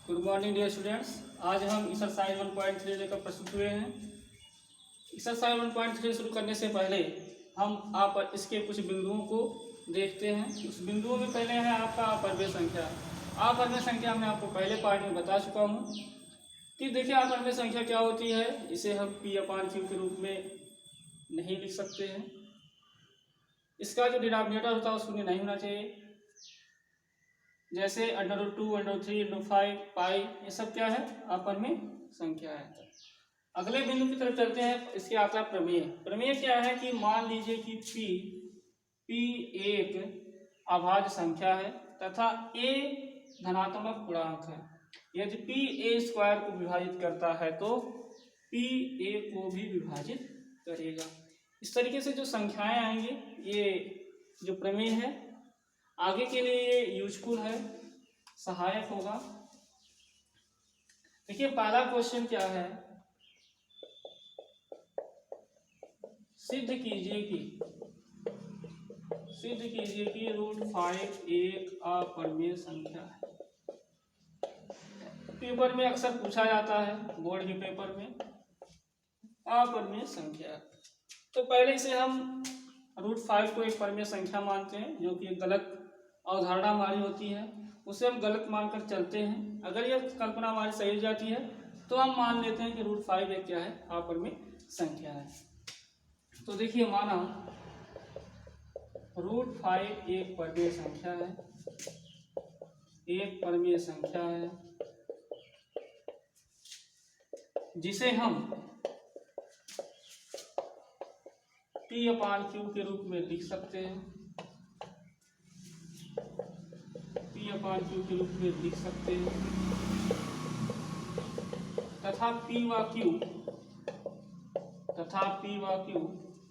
Good morning dear students. आज हम exercise 1.3 लेकर प्रस्तुत हुए हैं। एक्सरसाइज 1.3 शुरू करने से पहले हम आप इसके कुछ बिंदुओं को देखते हैं। उस बिंदुओं में पहले है आपका अपरिमेय संख्या। अपरिमेय संख्या मैं आपको पहले पार्ट में बता चुका हूँ कि देखिए अपरिमेय संख्या क्या होती है। इसे हम P/Q के रूप में नहीं लिख सकते हैं। इसका जो डिनोमिनेटर होता है वो शून्य नहीं होना चाहिए। जैसे √2, √3, √5, पाई, ये सब क्या है? अपरिमेय संख्या है। अगले बिंदु की तरफ चलते हैं। इसके आता है प्रमेय। प्रमेय क्या है कि मान लीजिए कि P एक अभाज्य संख्या है तथा A धनात्मक पूर्णांक है। यदि P A² को विभाजित करता है तो P A को भी विभाजित करेगा। इस तरीके से जो संख्याएं आएंगी, ये जो प्रमेय है आगे के लिए ये यूजफुल है, सहायक होगा। देखिए पहला क्वेश्चन क्या है, सिद्ध कीजिए कि √5 एक अपरिमेय संख्या है। पेपर में अक्सर पूछा जाता है, बोर्ड के पेपर में अपरिमेय संख्या। तो पहले से हम √5 को एक परिमेय संख्या मानते हैं, जो कि एक गलत अवधारणा हमारी होती है, उसे हम गलत मानकर चलते हैं। अगर यह कल्पना हमारी सही हो जाती है तो हम मान लेते हैं कि √5 एक क्या है? अपरिमेय संख्या है। तो देखिए माना √5 एक परिमेय संख्या है, एक परिमेय संख्या है जिसे हम P/Q के रूप में लिख सकते हैं। P/Q के रूप में लिख सकते हैं तथा P व Q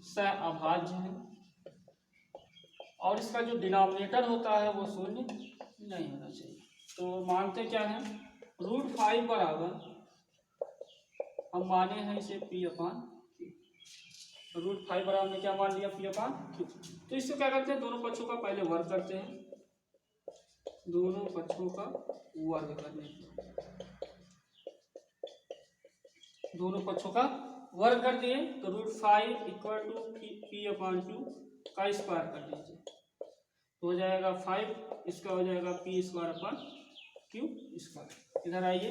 सहअभाज्य है और इसका जो डिनोमिनेटर होता है वो शून्य नहीं होना चाहिए। तो मानते क्या है, √5 बराबर हम माने हैं इसे P/Q। √5 बराबर में क्या मान लिया? P/Q। तो इससे क्या करते हैं, दोनों पक्षों का पहले वर्ग करते हैं। दोनों पक्षों का वर्ग करने दोनों पक्षों का वर्ग कर दिए तो √5 = P/Q का स्क्वायर कर दीजिए तो हो जाएगा 5, इसका हो जाएगा P²/Q²। इधर आइए,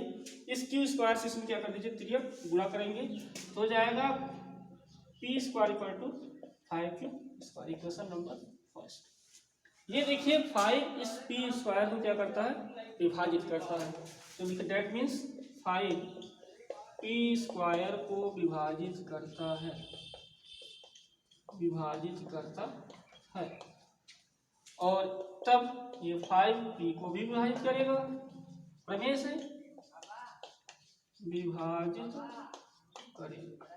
इस Q² से इसमें क्या कर दीजिए, तिर्यक गुणा करेंगे तो हो जाएगा P² = 5Q²। Equation number first. ये देखिए 5 इस P² को क्या करता है? विभाजित करता है। तो दैट मीन्स 5 P² को विभाजित करता है और तब ये 5 P को भी विभाजित करेगा, प्रमेय से विभाजित करेगा।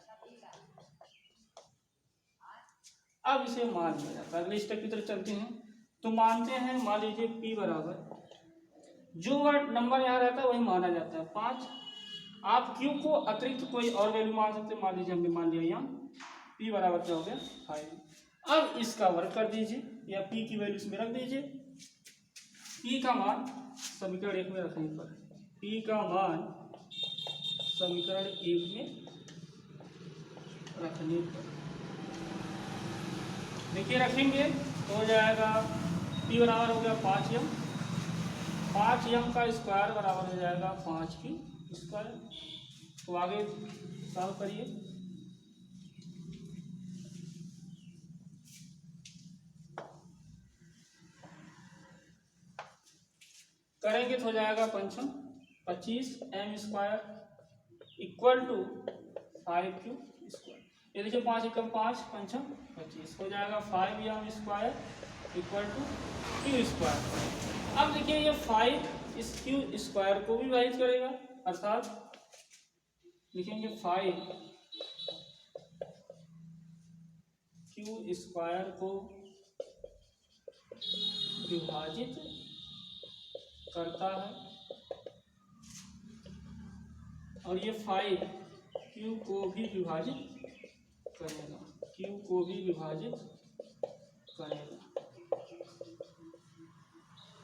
अब इसे मान लिया जाता है। अगले स्टेप की तरफ चलते हैं। तो मानते हैं, मान लीजिए P बराबर जो नंबर यहाँ रहता है वही माना जाता है 5। आप Q को अतिरिक्त कोई और वैल्यू मान सकते हैं। मान लीजिए हमने मान लिया यहाँ P बराबर क्या हो गया? 5। अब इसका वर्ग कर दीजिए या P की वैल्यू इसमें रख दीजिए। P का मान समीकरण 1 में रखने पर, P का मान समीकरण 1 में रखने पर देखिए रखेंगे तो हो जाएगा P बराबर हो गया 5m। 5m का स्क्वायर बराबर हो जाएगा 5Q²। तो आगे सॉल्व करिए। करेंगे तो हो जाएगा 5 25m² = 5Q²। ये देखिए 5 × 5 = 5 × 25 हो जाएगा 5m² = Q²। अब देखिए ये 5 इस Q² को भी विभाजित करेगा, अर्थात लिखेंगे 5 Q² को विभाजित करता है और ये 5 Q को भी विभाजित करेगा।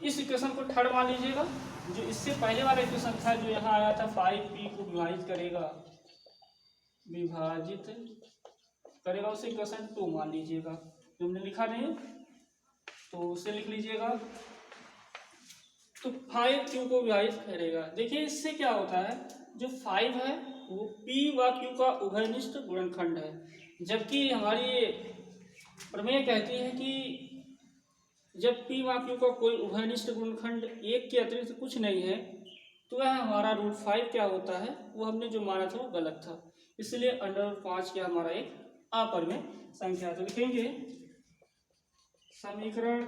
इस इक्वेशन को थर्ड मान लीजिएगा। जो इससे पहले वाला इक्वेशन था जो यहाँ आया था 5p को विभाजित करेगा उसे इक्वेशन 2 मान लीजिएगा, जो हमने लिखा नहीं तो उसे लिख लीजिएगा। तो 5q को विभाजित करेगा। देखिए इससे क्या होता है, जो 5 है वो p व q का उभयनिष्ठ गुणनखंड है, जबकि हमारी ये प्रमेय कहती है कि जब p व q का कोई उभयनिष्ठ गुणनखंड 1 के अतिरिक्त कुछ नहीं है तो वह हमारा √5 क्या होता है, वो हमने जो माना था वो गलत था, इसलिए √5 क्या हमारा एक अपरिमेय संख्या। तो लिखेंगे समीकरण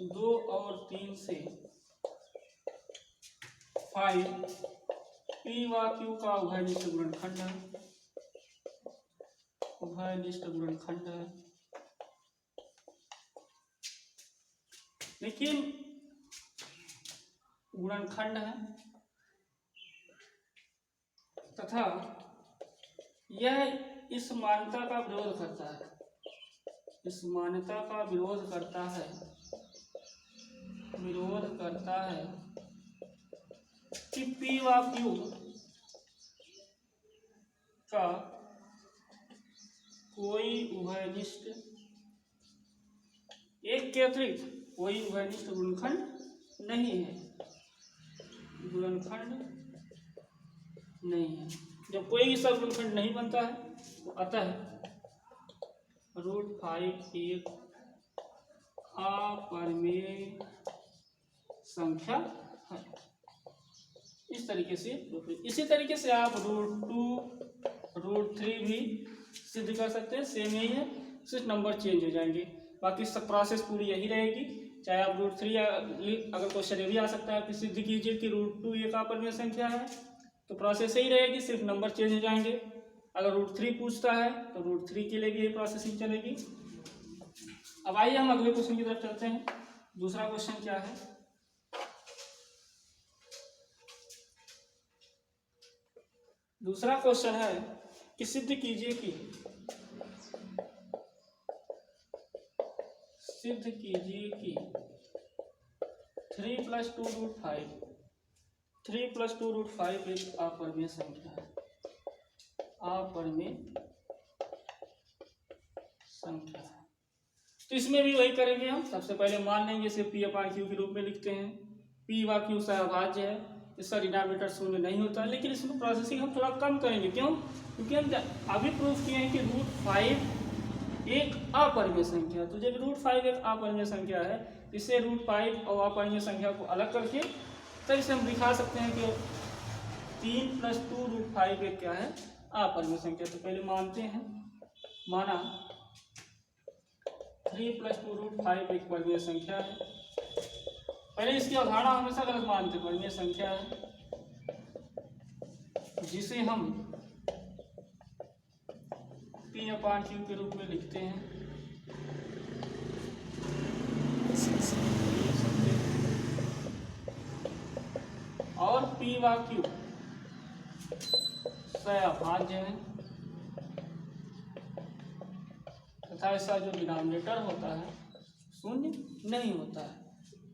2 और 3 से 5 p व q का उभयनिष्ठ गुणनखंड है, लेकिन गुणनखंड है तथा यह इस मान्यता का विरोध करता है, विरोध करता है कि p व q का कोई उभयनिष्ठ 1 के अतिरिक्त कोई उभयनिष्ठ गुणनखंड नहीं है, जब कोई भी सब गुणनखंड नहीं बनता है तो अतः √5 एक अपरिमेय संख्या है। इस तरीके से इसी तरीके से आप √2 √3 भी सिद्ध कर सकते हैं, सेम यही है, सिर्फ नंबर चेंज हो जाएंगे, बाकी सब प्रोसेस पूरी यही रहेगी। चाहे आप √3 अगर क्वेश्चन ये भी आ सकता है कि सिद्ध कीजिए कि √2 एक अपरिमेय संख्या है, तो प्रोसेस यही रहेगी, सिर्फ नंबर चेंज हो जाएंगे। अगर √3 पूछता है तो √3 के लिए भी यही प्रोसेसिंग चलेगी। अब आइए हम अगले क्वेश्चन की तरफ चलते हैं। दूसरा क्वेश्चन क्या है, दूसरा क्वेश्चन है कि सिद्ध कीजिए कि 3 + 2 √5 एक अपरिमेय संख्या है, तो इसमें भी वही करेंगे हम। सबसे पहले मान लेंगे इसे p/q के रूप में लिखते हैं। p व q सहभाज्य है, इसका डिनोमिनेटर शून्य नहीं होता, लेकिन इसमें प्रोसेसिंग हम थोड़ा कम करेंगे। क्यों? क्योंकि हम अभी प्रूफ किए हैं कि √5 एक अपरिमेय संख्या है, तो जब √5 एक अपरिमेय संख्या है, इससे √5 और अपरिमेय संख्या को अलग करके तब इसे हम दिखा सकते हैं कि 3 + 2 √5 एक क्या है, अपरिमेय संख्या। तो पहले मानते हैं, माना 3 + 2 √5 एक परिमेय संख्या है। पहले इसकी अवधारणा हमेशा गलत मानते हैं, परिमेय संख्या है जिसे हम p/q के रूप में लिखते हैं। और p व q सहभाज्य है तथा इसका जो डिनोमिनेटर होता है शून्य नहीं होता है।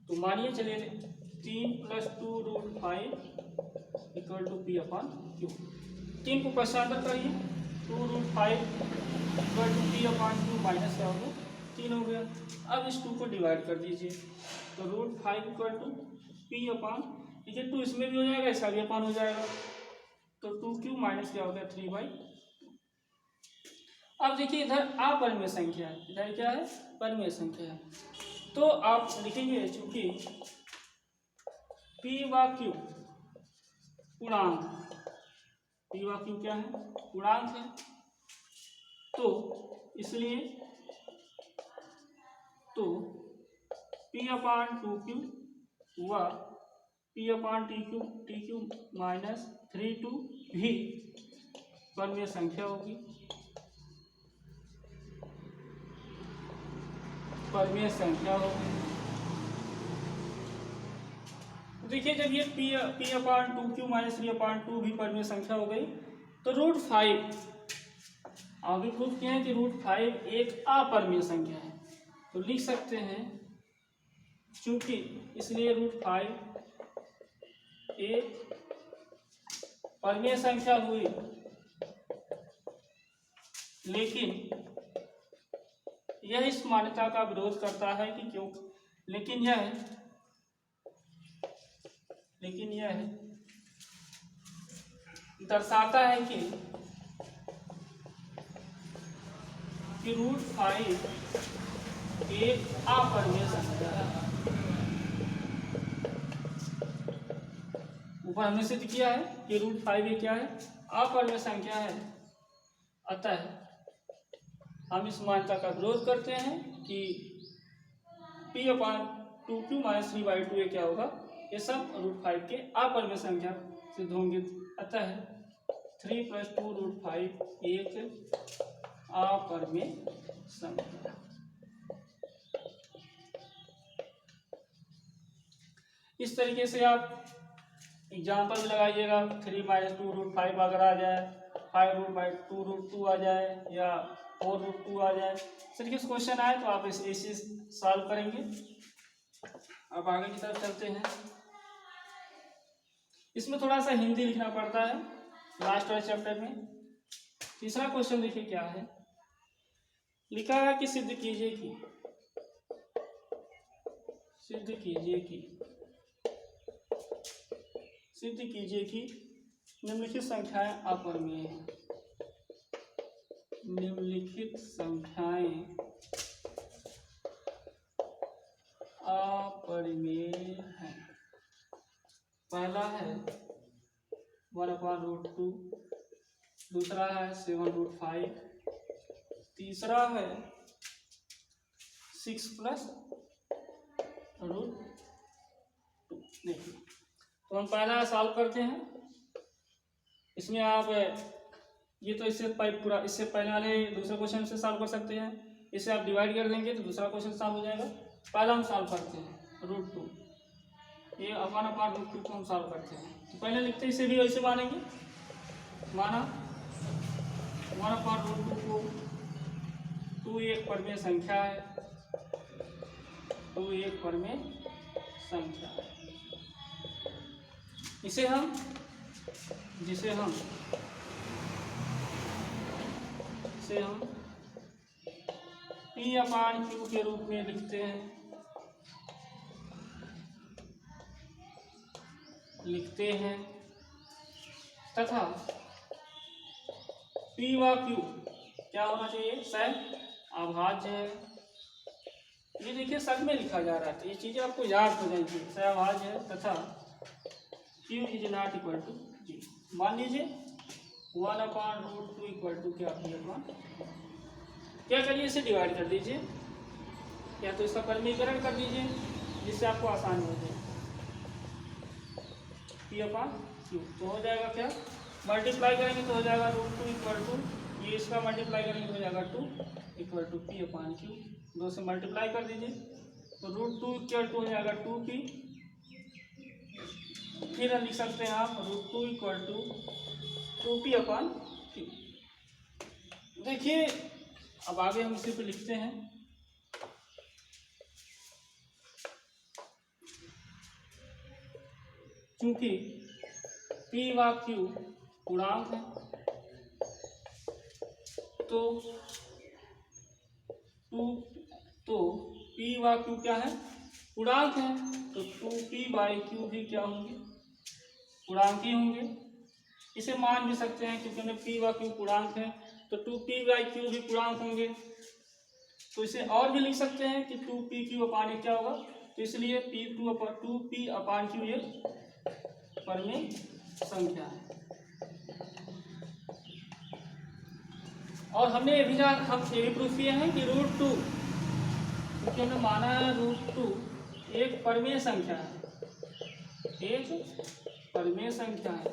तो मानिए चलिए 3 + 2 √5 = p/q। 3 को पश्चांतर करिए, 2 √5 = p/q माइनस क्या हो गया, 3 हो गया। अब इस 2 को डिवाइड कर दीजिए, तो √5 = p/, देखिए 2 इसमें भी हो जाएगा, इसका भी अपान हो जाएगा, तो 2q माइनस क्या हो गया 3/। अब देखिए इधर अपरिमेय संख्या है, इधर क्या है, परिमेय संख्या है, तो आप लिखेंगे चूंकि p व q पूर्णांक, p व q क्या है, पूर्णांक है, तो इसलिए p/2q व p/tq माइनस 3/2 भी परिमेय संख्या होगी, परिमेय संख्या होगी। देखिए जब ये p/2q माइनस 3/2 भी परिमेय संख्या हो गई, तो √5 अभी प्रूफ किया है कि √5 एक अपरिमेय संख्या है, तो लिख सकते हैं चूंकि इसलिए √5 एक परिमेय संख्या हुई, लेकिन यह इस मान्यता का विरोध करता है कि क्यों, लेकिन यह दर्शाता है कि √5 एक अपरिमेय संख्या है। ऊपर हमने सिद्ध किया है कि √5 एक क्या है, अपरिमेय संख्या है। अतः हम इस मान्यता का विरोध करते हैं कि p/2q - 3/2 ये क्या होगा, ये सब √5 के अपरिमेय संख्या सिद्ध होंगे। अतः 3 + 2 √5 एक अपरिमेय संख्या। इस तरीके से आप एग्जाम्पल भी लगाइएगा। 3 - 2 √5 अगर आ जाए, 5 √2 आ जाए, या 4 √2 आ जाए, इस तरीके से क्वेश्चन आए तो आप इसे सॉल्व करेंगे। अब आगे की तरफ चलते हैं। इसमें थोड़ा सा हिंदी लिखना पड़ता है लास्ट वाले चैप्टर में। तीसरा क्वेश्चन देखिए क्या है, लिखा है कि सिद्ध कीजिए कि निम्नलिखित संख्याएं अपरिमेय हैं। निम्नलिखित संख्याएं अपरिमेय हैं। पहला है 1/√2, दूसरा है 7√5, तीसरा है 6 + √2। देखिए, तो हम पहला सॉल्व करते हैं। इसमें आप ये तो इससे पहले वाले दूसरे क्वेश्चन से सॉल्व कर सकते हैं। इसे आप डिवाइड कर देंगे तो दूसरा क्वेश्चन सॉल्व हो जाएगा। पहला हम सॉल्व करते हैं √2, ये 1/√2 को हम सॉल्व करते हैं। तो पहले लिखते हैं, इसे भी वैसे मानेंगे। माना 1/√2 को 2 एक परिमेय संख्या है, 2 एक परिमेय संख्या है। जिसे हम p/q के रूप में लिखते हैं तथा p व q क्या होना चाहिए, सहअभाज्य है। ये देखिए सब में लिखा जा रहा है, तो ये चीजें आपको याद हो जाएंगी। सहअभाज्य है तथा q ≠ 0। मान लीजिए 1/√2 क्या क्या करिए, इसे डिवाइड कर दीजिए, या तो इसका परिमीकरण कर दीजिए जिससे आपको आसानी हो जाए। p/q तो हो जाएगा क्या, मल्टीप्लाई करेंगे तो हो जाएगा √2 ये इसका मल्टीप्लाई करेंगे तो हो जाएगा 2 p/q। 2 से मल्टीप्लाई कर दीजिए तो √2 हो जाएगा 2p। फिर लिख सकते हैं आप √2 2p/q। देखिए अब आगे हम इसी पे लिखते हैं। क्योंकि p व q पूर्णांक है तो p व q क्या है, पूर्णांक है, तो 2p/q भी क्या होंगे, पूर्णांक ही होंगे। इसे मान भी सकते हैं क्योंकि हमने p व q पूर्णांक है तो 2p/q भी पूर्णांक होंगे। तो इसे और भी लिख सकते हैं कि 2pq/a क्या होगा, तो इसलिए 2p/q ये परिमेय संख्या है। और हमने ये भी प्रूफ किए हैं कि √2, क्योंकि हमने माना है √2 एक परिमेय संख्या है,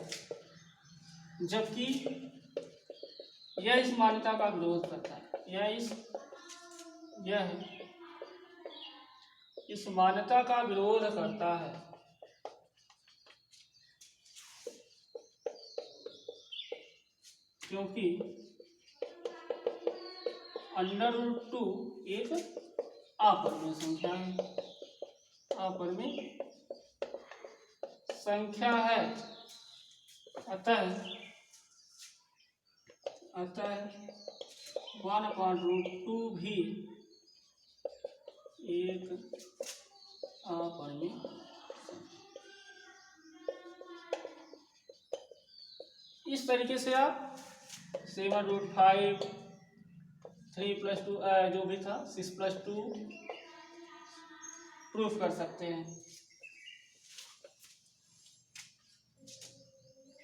जबकि यह इस मान्यता का विरोध करता है। यह इस मान्यता का विरोध करता है, क्योंकि √2 एक अपरिमेय संख्या है। अपरिमेय संख्या है। अतः 1/√2 भी एक अपरिमेय। इस तरीके से आप 7√5 3+2 जो भी था 6+2 प्रूफ कर सकते हैं।